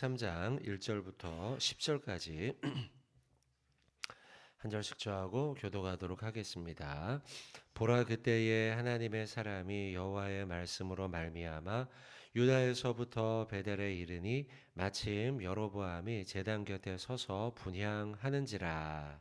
13장 1절부터 10절까지 한 절씩 저하고 교독하도록 하겠습니다. 보라, 그때에 하나님의 사람이 여호와의 말씀으로 말미암아 유다에서부터 베델에 이르니 마침 여로보암이 제단 곁에 서서 분향하는지라.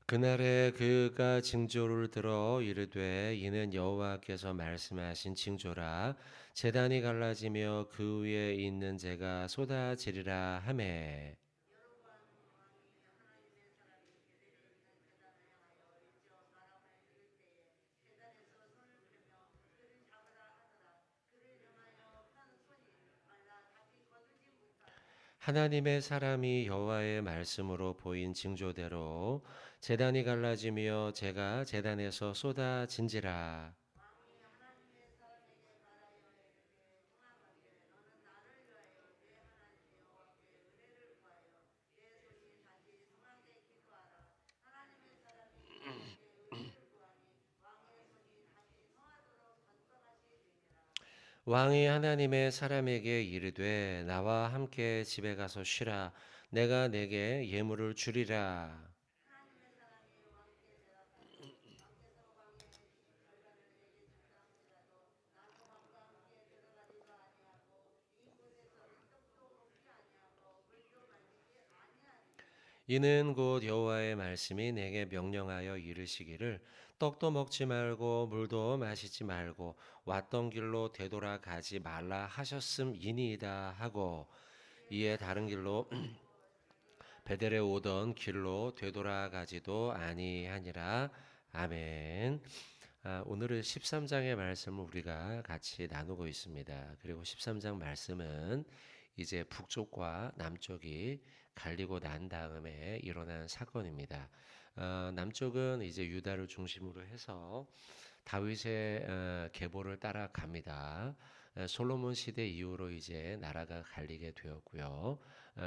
그날에 그가 징조를 들어 이르되 이는 여호와께서 말씀하신 징조라. 제단이 갈라지며 그 위에 있는 재가 쏟아지리라 하매. 하나님의 사람이 여호와의 말씀으로 보인 징조대로 제단이 갈라지며 재가 제단에서 쏟아진지라. 왕이 하나님의 사람에게 이르되 나와 함께 집에 가서 쉬라. 내가 내게 예물을 주리라. 이는 곧 여호와의 말씀이 내게 명령하여 이르시기를 떡도 먹지 말고 물도 마시지 말고 왔던 길로 되돌아가지 말라 하셨음이니이다 하고, 이에 다른 길로 베델에 오던 길로 되돌아가지도 아니하니라. 아멘. 오늘은 13장의 말씀을 우리가 같이 나누고 있습니다. 그리고 13장 말씀은 이제 북쪽과 남쪽이 갈리고 난 다음에 일어난 사건입니다. 남쪽은 이제 유다를 중심으로 해서 다윗의 계보를 따라갑니다. 솔로몬 시대 이후로 이제 나라가 갈리게 되었고요.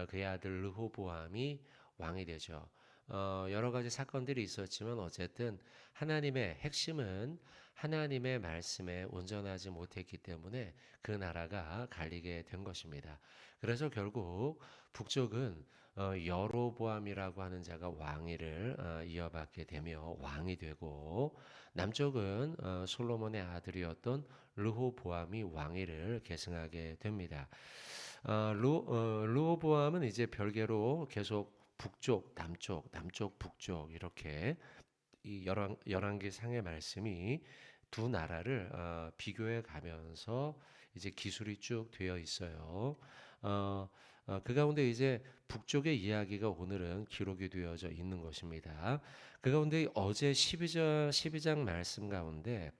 그의 아들 르호보암이 왕이 되죠. 여러 가지 사건들이 있었지만 어쨌든 하나님의 핵심은 하나님의 말씀에 온전하지 못했기 때문에 그 나라가 갈리게 된 것입니다. 그래서 결국 북쪽은 여로보암이라고 하는 자가 왕위를 이어받게 되며 왕이 되고, 남쪽은 솔로몬의 아들이었던 르호보암이 왕위를 계승하게 됩니다. 르호보암은 이제 별개로 계속 북쪽, 남쪽, 남쪽, 북쪽 이렇게 이 열왕기 상의 말씀이 두 나라를 비교해 가면서 이제 기술이 쭉 되어 있어요. 그 가운데 이제 북쪽의 이야기가 오늘은 기록이 되어져 있는 것입니다. 그 가운데 어제 12장 말씀 가운데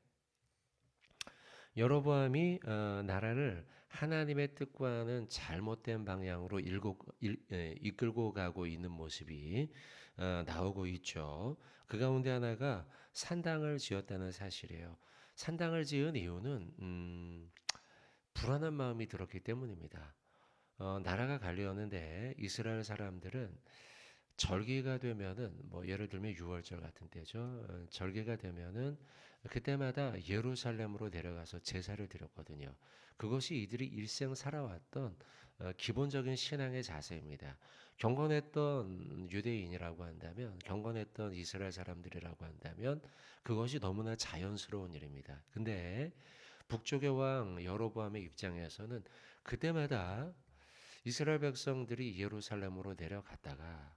여로보암이 나라를 하나님의 뜻과는 잘못된 방향으로 이끌고 가고 있는 모습이 나오고 있죠. 그 가운데 하나가 산당을 지었다는 사실이에요. 산당을 지은 이유는 불안한 마음이 들었기 때문입니다. 나라가 갈리었는데 이스라엘 사람들은 절기가 되면은 뭐 예를 들면 6월절 같은 때죠. 절기가 되면은 그때마다 예루살렘으로 내려가서 제사를 드렸거든요. 그것이 이들이 일생 살아왔던 기본적인 신앙의 자세입니다. 경건했던 유대인이라고 한다면, 경건했던 이스라엘 사람들이라고 한다면 그것이 너무나 자연스러운 일입니다. 근데 북쪽의 왕 여로보암의 입장에서는 그때마다 이스라엘 백성들이 예루살렘으로 내려갔다가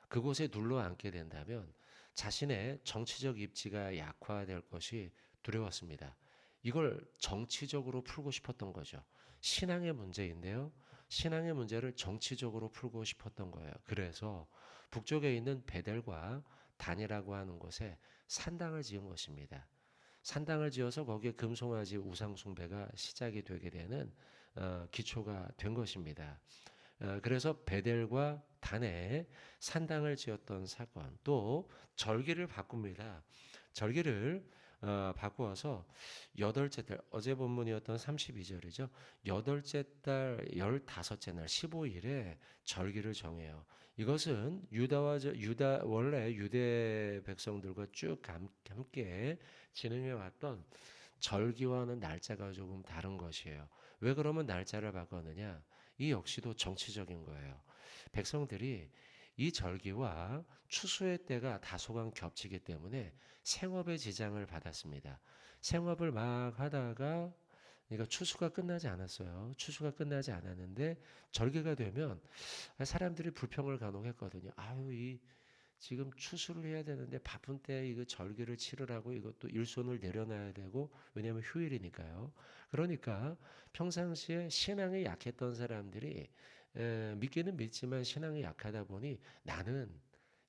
그곳에 눌러 앉게 된다면 자신의 정치적 입지가 약화될 것이 두려웠습니다. 이걸 정치적으로 풀고 싶었던 거죠. 신앙의 문제인데요. 신앙의 문제를 정치적으로 풀고 싶었던 거예요. 그래서 북쪽에 있는 베델과 단이라고 하는 곳에 산당을 지은 것입니다. 산당을 지어서 거기에 금송아지 우상숭배가 시작이 되게 되는 기초가 된 것입니다. 그래서 베델과 단에 산당을 지었던 사건, 또 절기를 바꿉니다. 절기를 바꾸어서 여덟째 달, 어제 본문이었던 32절이죠. 여덟째 달 15째 날 15일에 절기를 정해요. 이것은 유다 원래 유대 백성들과 쭉 함께 진행해 왔던 절기와는 날짜가 조금 다른 것이에요. 왜 그러면 날짜를 바꿨느냐? 이 역시도 정치적인 거예요. 백성들이 이 절기와 추수의 때가 다소간 겹치기 때문에 생업에 지장을 받았습니다. 생업을 막 하다가 그러니까 추수가 끝나지 않았어요. 추수가 끝나지 않았는데 절기가 되면 사람들이 불평을 간혹 했거든요. 아유, 이 지금 추수를 해야 되는데 바쁜 때 이거 절기를 치르라고 이것도 일손을 내려놔야 되고 왜냐하면 휴일이니까요. 그러니까 평상시에 신앙이 약했던 사람들이 믿기는 믿지만 신앙이 약하다 보니 나는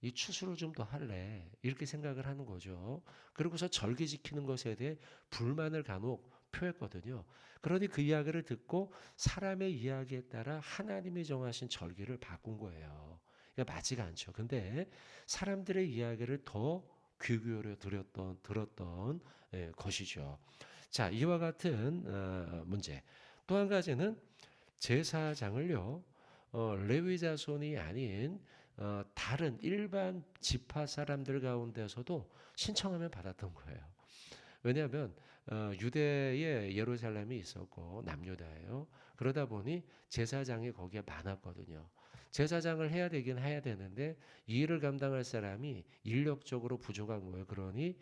이 추수를 좀 더 할래 이렇게 생각을 하는 거죠. 그러고서 절기 지키는 것에 대해 불만을 간혹 표했거든요. 그러니 그 이야기를 듣고 사람의 이야기에 따라 하나님이 정하신 절기를 바꾼 거예요. 그러니까 맞지가 않죠. 근데 사람들의 이야기를 더 귀 기울여 들었던 것이죠. 자, 이와 같은 문제. 또 한 가지는 제사장을요, 레위 자손이 아닌 다른 일반 지파 사람들 가운데서도 신청하면 받았던 거예요. 왜냐하면 유대에 예루살렘이 있었고 남유다예요. 그러다 보니 제사장이 거기에 많았거든요. 제사장을 해야 되긴 해야 되는데 이 일을 감당할 사람이 인력적으로 부족한 거예요. 그러니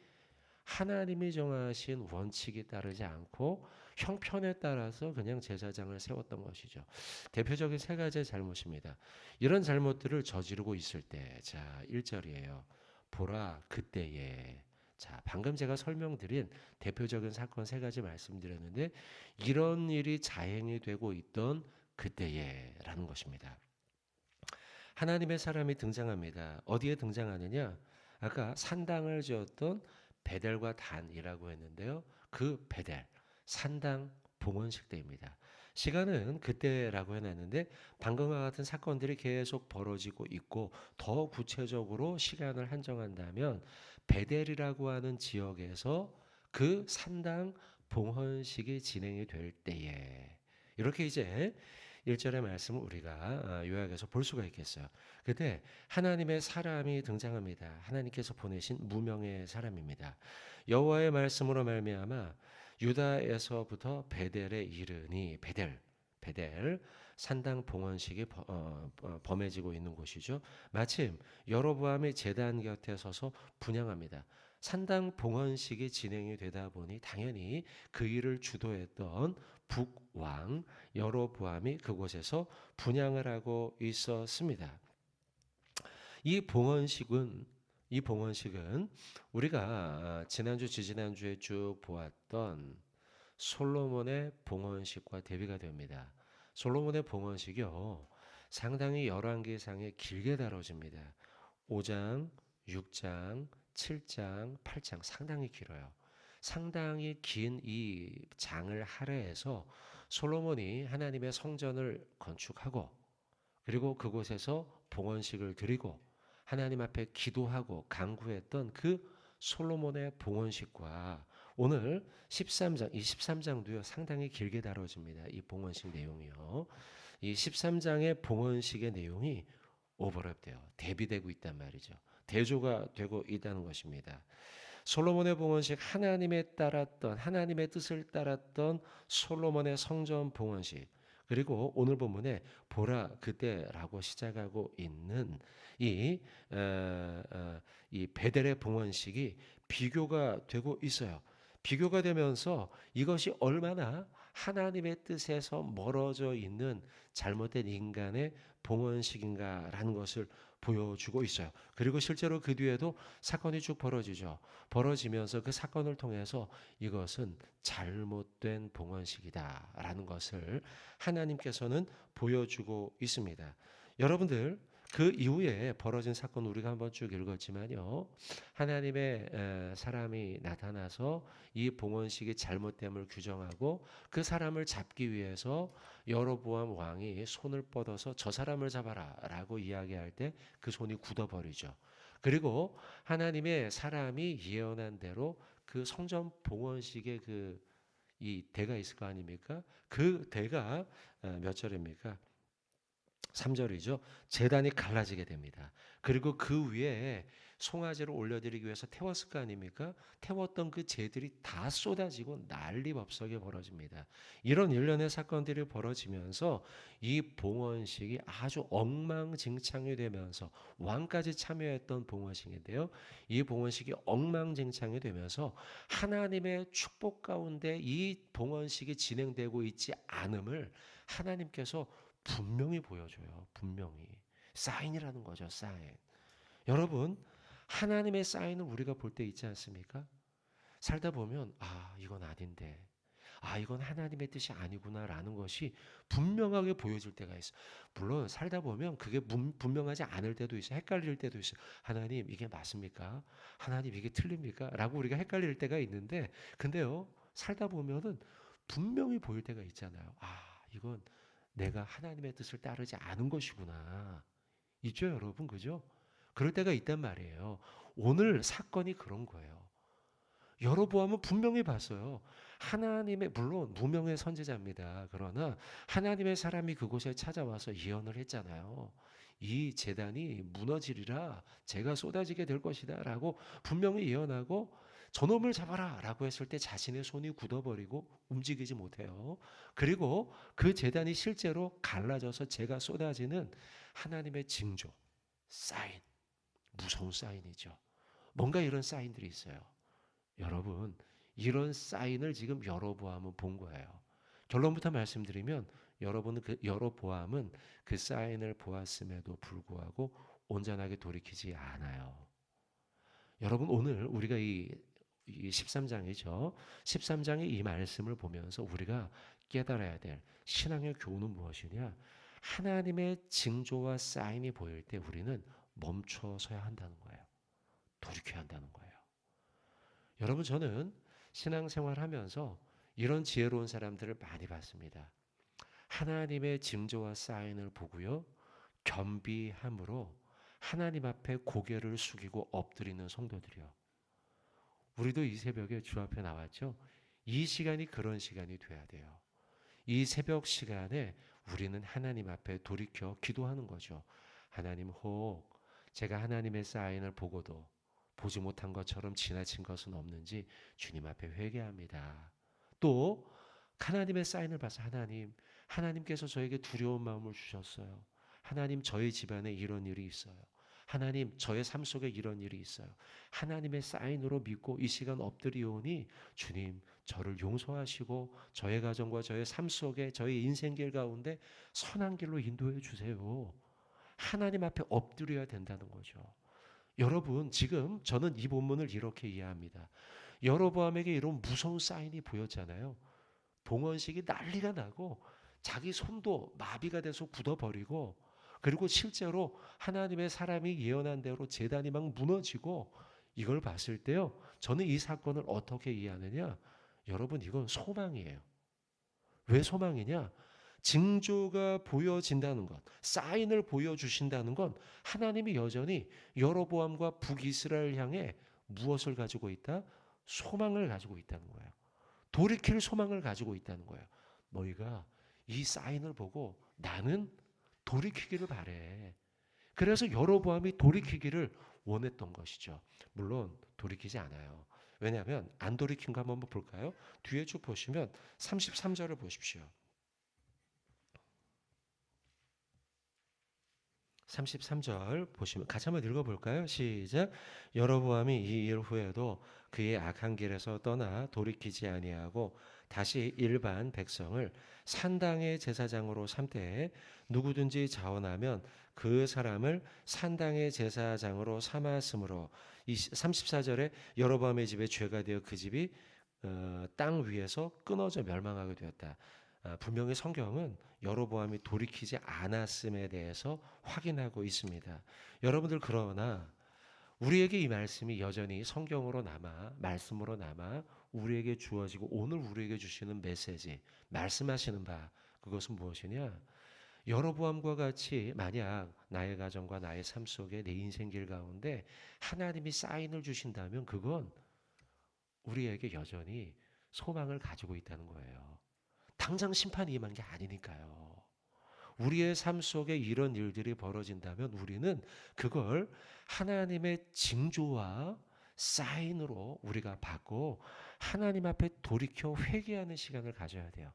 하나님이 정하신 원칙에 따르지 않고 형편에 따라서 그냥 제사장을 세웠던 것이죠. 대표적인 세 가지의 잘못입니다. 이런 잘못들을 저지르고 있을 때, 자, 1절이에요. 보라 그때에. 자, 방금 제가 설명드린 대표적인 사건 세 가지 말씀드렸는데 이런 일이 자행이 되고 있던 그때에라는 것입니다. 하나님의 사람이 등장합니다. 어디에 등장하느냐? 아까 산당을 지었던 베델과 단이라고 했는데요. 그 베델, 산당 봉헌식 때입니다. 시간은 그때라고 해놨는데 방금과 같은 사건들이 계속 벌어지고 있고 더 구체적으로 시간을 한정한다면 베델이라고 하는 지역에서 그 산당 봉헌식이 진행이 될 때에 이렇게 이제 1절의 말씀을 우리가 요약해서 볼 수가 있겠어요. 그때 하나님의 사람이 등장합니다. 하나님께서 보내신 무명의 사람입니다. 여호와의 말씀으로 말미암아 유다에서부터 베델에 이르니 베델 산당 봉헌식이 범해지고 있는 곳이죠. 마침 여로보암이 제단 곁에 서서 분향합니다. 산당 봉헌식이 진행이 되다 보니 당연히 그 일을 주도했던 북왕 여로보암이 그곳에서 분향을 하고 있었습니다. 이 봉헌식은 우리가 지난주 지지난주에 쭉 보았던 솔로몬의 봉헌식과 대비가 됩니다. 솔로몬의 봉헌식이요 상당히 열왕기상에 길게 다뤄집니다. 5장, 6장, 7장, 8장 상당히 길어요. 상당히 긴 이 장을 할애해서 솔로몬이 하나님의 성전을 건축하고 그리고 그곳에서 봉헌식을 드리고 하나님 앞에 기도하고 간구했던 그 솔로몬의 봉헌식과 오늘 13장, 이 13장도요 상당히 길게 다뤄집니다. 이 봉헌식 내용이요. 이 13장의 봉헌식의 내용이 오버랩돼요. 대비되고 있단 말이죠. 대조가 되고 있다는 것입니다. 솔로몬의 봉헌식 하나님의 뜻을 따랐던 솔로몬의 성전 봉헌식 그리고 오늘 본문에 보라 그때라고 시작하고 있는 이 베델의 봉헌식이 비교가 되고 있어요. 비교가 되면서 이것이 얼마나 하나님의 뜻에서 멀어져 있는 잘못된 인간의 봉헌식인가라는 것을 보여주고 있어요. 그리고 실제로 그 뒤에도 사건이 쭉 벌어지죠. 벌어지면서 그 사건을 통해서 이것은 잘못된 봉헌식이다라는 것을 하나님께서는 보여주고 있습니다. 여러분들 그 이후에 벌어진 사건 우리가 한번 쭉 읽었지만요. 하나님의 사람이 나타나서 이 봉헌식이 잘못됨을 규정하고 그 사람을 잡기 위해서 여로보암 왕이 손을 뻗어서 저 사람을 잡아라 라고 이야기할 때 그 손이 굳어버리죠. 그리고 하나님의 사람이 예언한 대로 그 성전 봉헌식의 이 대가 있을 거 아닙니까? 그 대가 몇 절입니까? 3절이죠. 제단이 갈라지게 됩니다. 그리고 그 위에 송아지를 올려드리기 위해서 태웠을 거 아닙니까? 태웠던 그 재들이 다 쏟아지고 난리법석이 벌어집니다. 이런 일련의 사건들이 벌어지면서 이 봉헌식이 아주 엉망진창이 되면서 왕까지 참여했던 봉헌식인데요. 이 봉헌식이 엉망진창이 되면서 하나님의 축복 가운데 이 봉헌식이 진행되고 있지 않음을 하나님께서 분명히 보여줘요. 분명히. 사인이라는 거죠. 사인. 여러분, 하나님의 사인을 우리가 볼 때 있지 않습니까? 살다 보면 이건 아닌데. 이건 하나님의 뜻이 아니구나라는 것이 분명하게 보여질 때가 있어요. 물론 살다 보면 그게 분명하지 않을 때도 있어요. 헷갈릴 때도 있어요. 하나님 이게 맞습니까? 하나님 이게 틀립니까? 라고 우리가 헷갈릴 때가 있는데 근데요. 살다 보면은 분명히 보일 때가 있잖아요. 이건 내가 하나님의 뜻을 따르지 않은 것이구나. 있죠, 여러분, 그죠? 그럴 때가 있단 말이에요. 오늘 사건이 그런 거예요. 여로보암은 분명히 봤어요. 하나님의 물론 무명의 선지자입니다. 그러나 하나님의 사람이 그곳에 찾아와서 예언을 했잖아요. 이 제단이 무너지리라 제가 쏟아지게 될 것이다라고 분명히 예언하고 저놈을 잡아라라고 했을 때 자신의 손이 굳어버리고 움직이지 못해요. 그리고 그 제단이 실제로 갈라져서 제가 쏟아지는 하나님의 징조, 사인, 무서운 사인이죠. 뭔가 이런 사인들이 있어요. 여러분, 이런 사인을 지금 여로보암은 본 거예요. 결론부터 말씀드리면 여로보암은 그 사인을 보았음에도 불구하고 온전하게 돌이키지 않아요. 여러분, 오늘 우리가 이 13장이죠. 13장의 이 말씀을 보면서 우리가 깨달아야 될 신앙의 교훈은 무엇이냐? 하나님의 징조와 사인이 보일 때 우리는 멈춰서야 한다는 거예요. 돌이켜야 한다는 거예요. 여러분, 저는 신앙생활 하면서 이런 지혜로운 사람들을 많이 봤습니다. 하나님의 징조와 사인을 보고요. 겸비함으로 하나님 앞에 고개를 숙이고 엎드리는 성도들이요. 우리도 이 새벽에 주 앞에 나왔죠. 이 시간이 그런 시간이 돼야 돼요. 이 새벽 시간에 우리는 하나님 앞에 돌이켜 기도하는 거죠. 하나님 혹 제가 하나님의 사인을 보고도 보지 못한 것처럼 지나친 것은 없는지 주님 앞에 회개합니다. 또 하나님의 사인을 봐서 하나님께서 저에게 두려운 마음을 주셨어요. 하나님 저희 집안에 이런 일이 있어요. 하나님 저의 삶 속에 이런 일이 있어요. 하나님의 사인으로 믿고 이 시간 엎드리오니 주님 저를 용서하시고 저의 가정과 저의 삶 속에 저의 인생길 가운데 선한 길로 인도해 주세요. 하나님 앞에 엎드려야 된다는 거죠. 여러분 지금 저는 이 본문을 이렇게 이해합니다. 여로보암에게 이런 무서운 사인이 보였잖아요. 봉헌식이 난리가 나고 자기 손도 마비가 돼서 굳어버리고 그리고 실제로 하나님의 사람이 예언한 대로 제단이 막 무너지고 이걸 봤을 때요. 저는 이 사건을 어떻게 이해하느냐? 여러분 이건 소망이에요. 왜 소망이냐? 징조가 보여진다는 것, 사인을 보여주신다는 건 하나님이 여전히 여로보암과 북이스라엘 향해 무엇을 가지고 있다? 소망을 가지고 있다는 거예요. 돌이킬 소망을 가지고 있다는 거예요. 너희가 이 사인을 보고 나는 돌이키기를 바래. 그래서 여로보암이 돌이키기를 원했던 것이죠. 물론 돌이키지 않아요. 왜냐하면 안 돌이킨 거 한번 볼까요? 뒤에 쭉 보시면 33절을 보십시오. 33절 보시면 같이 한번 읽어볼까요? 시작. 여로보암이 이 일 후에도 그의 악한 길에서 떠나 돌이키지 아니하고 다시 일반 백성을 산당의 제사장으로 삼되 누구든지 자원하면 그 사람을 산당의 제사장으로 삼았으므로 이 34절에 여로보암의 집에 죄가 되어 그 집이 땅 위에서 끊어져 멸망하게 되었다. 분명히 성경은 여로보암이 돌이키지 않았음에 대해서 확인하고 있습니다. 여러분들 그러나 우리에게 이 말씀이 여전히 성경으로 남아 말씀으로 남아 우리에게 주어지고 오늘 우리에게 주시는 메시지 말씀하시는 바 그것은 무엇이냐? 여로보암과 같이 만약 나의 가정과 나의 삶 속에 내 인생 길 가운데 하나님이 사인을 주신다면 그건 우리에게 여전히 소망을 가지고 있다는 거예요. 당장 심판이 임한 게 아니니까요. 우리의 삶 속에 이런 일들이 벌어진다면 우리는 그걸 하나님의 징조와 사인으로 우리가 받고 하나님 앞에 돌이켜 회개하는 시간을 가져야 돼요.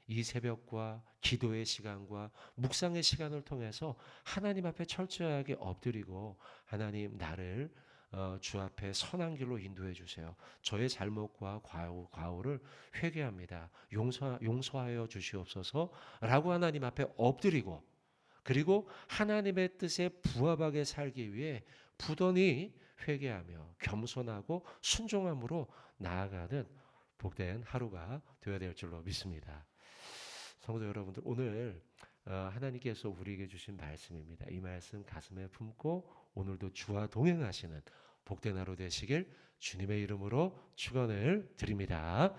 이 새벽과 기도의 시간과 묵상의 시간을 통해서 하나님 앞에 철저하게 엎드리고 하나님 나를 주 앞에 선한 길로 인도해 주세요. 저의 잘못과 과오를 회개합니다. 용서하여 주시옵소서라고 하나님 앞에 엎드리고 그리고 하나님의 뜻에 부합하게 살기 위해 부단히 회개하며 겸손하고 순종함으로 나아가는 복된 하루가 되어야 될 줄로 믿습니다. 성도 여러분들 오늘 하나님께서 우리에게 주신 말씀입니다. 이 말씀 가슴에 품고 오늘도 주와 동행하시는 복된 하루 되시길 주님의 이름으로 축원을 드립니다.